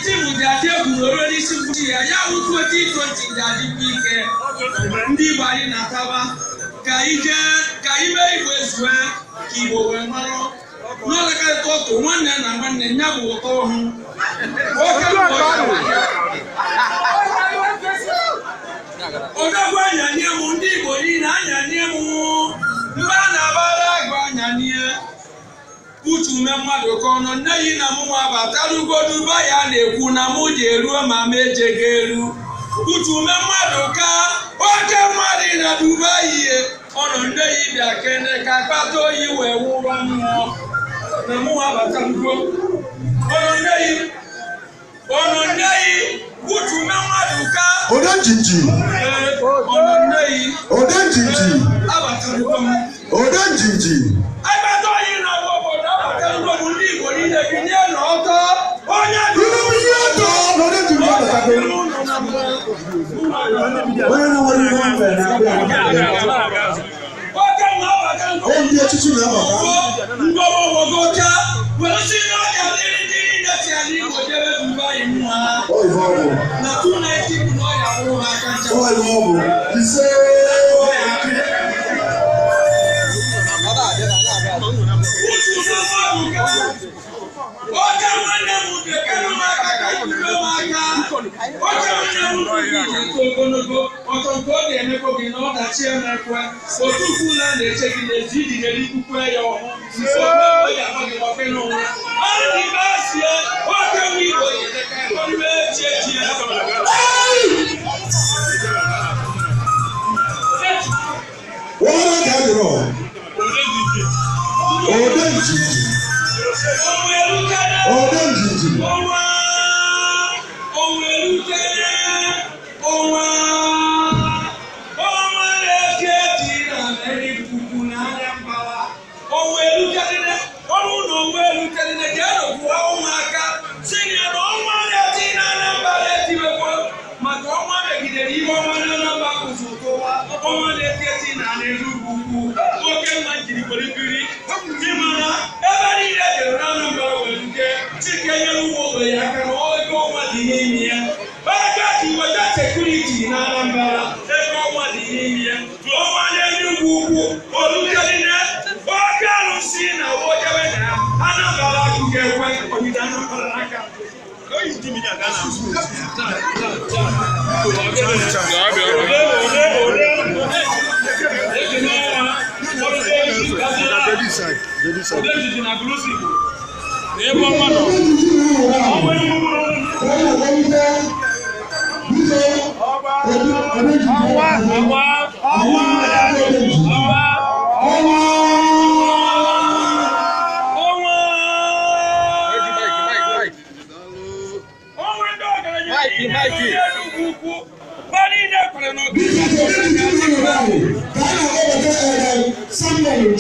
timu dia dia buoro ni sibuti ya 2020 dia di bike ndi bari na taba kaime iwezwe kibo we maro no le ka to nwanne na nwanne nya bu to hu oga gwa nya ni mu ndi Igbo ni na nya ni mu mba na bara gwa nya ni utu me mmadu ko no nayi na mu abatarugo duba ya na-ekwu na mu je ruo ma meje gelu utu me mmadu ka oke mmadu na Dubai ono ndeyi bia kene ka pato yi we wuro nwo na mu abatarugo ono ndeyi utu me mmadu ka Odejimjim ono ndeyi abatarugo Odejimjim abato yi na wo abatarugo ndi Igbo ni de bi ni na oto onya bi Odejimjim Aguluzigbo ebe ọma nọ Somebody